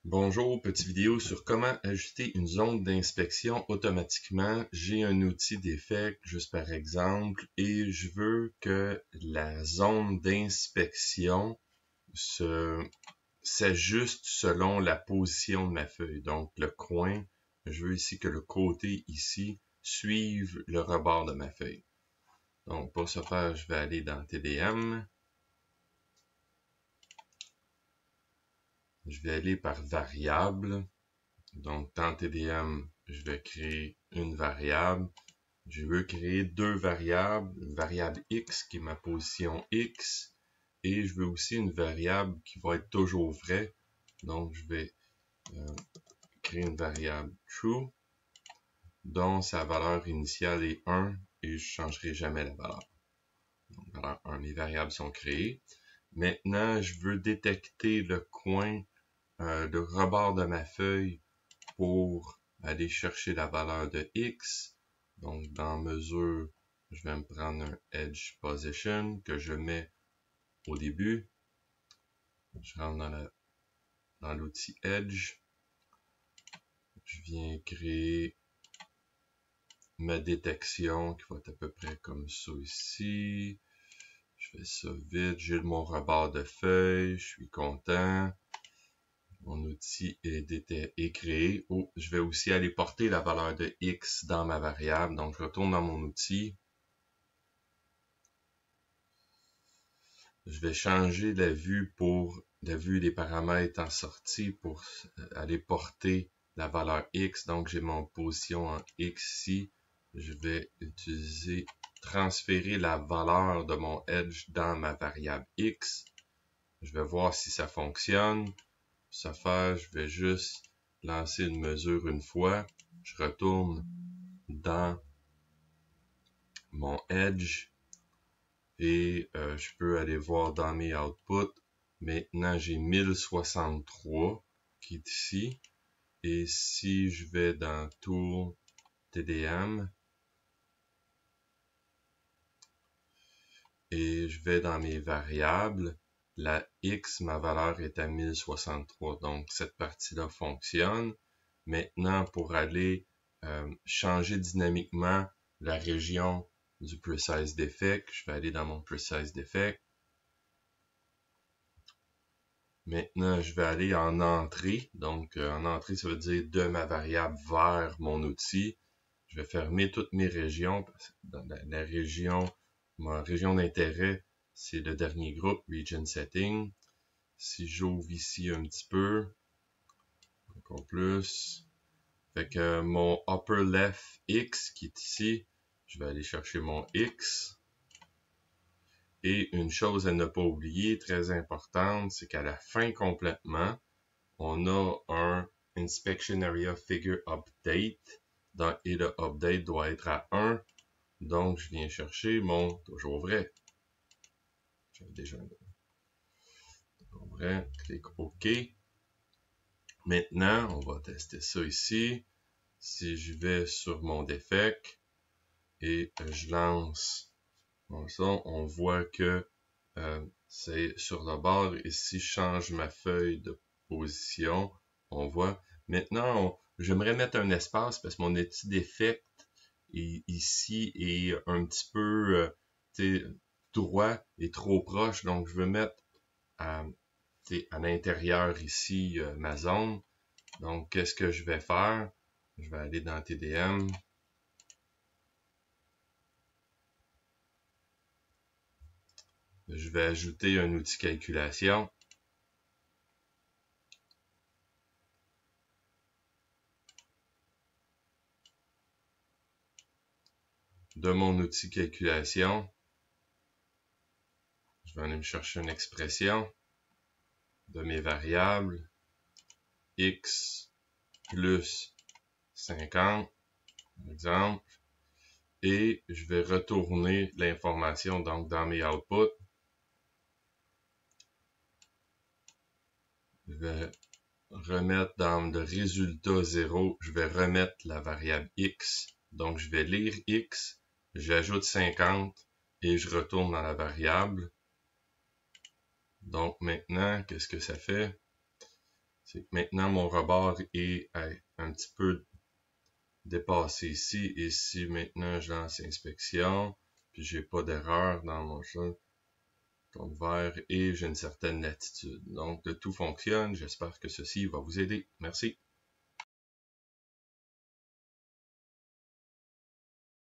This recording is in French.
Bonjour, petite vidéo sur comment ajuster une zone d'inspection automatiquement. J'ai un outil d'effet, juste par exemple, et je veux que la zone d'inspection s'ajuste selon la position de ma feuille. Donc le coin, je veux ici que le côté ici suive le rebord de ma feuille. Donc pour ce faire, je vais aller dans TDM. Je vais aller par variable. Donc, dans TDM, je vais créer une variable. Je veux créer deux variables. Une variable X qui est ma position X. Et je veux aussi une variable qui va être toujours vraie. Donc, je vais créer une variable true dont sa valeur initiale est 1 et je ne changerai jamais la valeur. Donc, valeur 1, les variables sont créées. Maintenant, je veux détecter le coin, le rebord de ma feuille pour aller chercher la valeur de X. Donc, dans mesure, je vais me prendre un Edge Position que je mets au début. Je rentre dans l'outil Edge. Je viens créer ma détection qui va être à peu près comme ça ici. Je fais ça vite. J'ai mon rebord de feuille. Je suis content. Mon outil est créé. Oh, je vais aussi aller porter la valeur de X dans ma variable. Donc, je retourne dans mon outil. Je vais changer la vue des paramètres en sortie pour aller porter la valeur X. Donc, j'ai mon position en X ici. Je vais transférer la valeur de mon edge dans ma variable X. Je vais voir si ça fonctionne. Pour ce faire, je vais juste lancer une mesure une fois. Je retourne dans mon edge. Et je peux aller voir dans mes outputs. Maintenant, j'ai 1063 qui est ici. Et si je vais dans Tool, TDM, et je vais dans mes variables, la X, ma valeur est à 1063. Donc, cette partie-là fonctionne. Maintenant, pour aller changer dynamiquement la région du Precise Defect, je vais aller dans mon Precise Defect. Maintenant, je vais aller en entrée. Donc, en entrée, ça veut dire de ma variable vers mon outil. Je vais fermer toutes mes régions. Dans la région, ma région d'intérêt, c'est le dernier groupe, Region Setting. Si j'ouvre ici un petit peu, encore plus. Fait que mon upper left X qui est ici, je vais aller chercher mon X. Et une chose à ne pas oublier, très importante, c'est qu'à la fin complètement, on a un Inspection Area Figure Update et le update doit être à 1. Donc, je viens chercher mon toujours vrai. J'avais déjà toujours vrai. Clique OK. Maintenant, on va tester ça ici. Si je vais sur mon defect et je lance mon son, on voit que c'est sur le bord. Et si je change ma feuille de position, on voit. Maintenant, j'aimerais mettre un espace parce que mon outil d'effet ici est un petit peu droit et trop proche. Donc, je veux mettre à l'intérieur ici ma zone. Donc, qu'est-ce que je vais faire? Je vais aller dans TDM. Je vais ajouter un outil calculation. De mon outil calculation, je vais aller me chercher une expression de mes variables x plus 50, par exemple, et je vais retourner l'information donc dans mes outputs. Je vais remettre dans le résultat 0, je vais remettre la variable x. Donc, je vais lire x, j'ajoute 50 et je retourne dans la variable. Donc, maintenant, qu'est-ce que ça fait? Maintenant, mon rebord est un petit peu dépassé ici. Et si maintenant je lance inspection, puis j'ai pas d'erreur dans mon champ vert et j'ai une certaine latitude. Donc, tout fonctionne. J'espère que ceci va vous aider. Merci.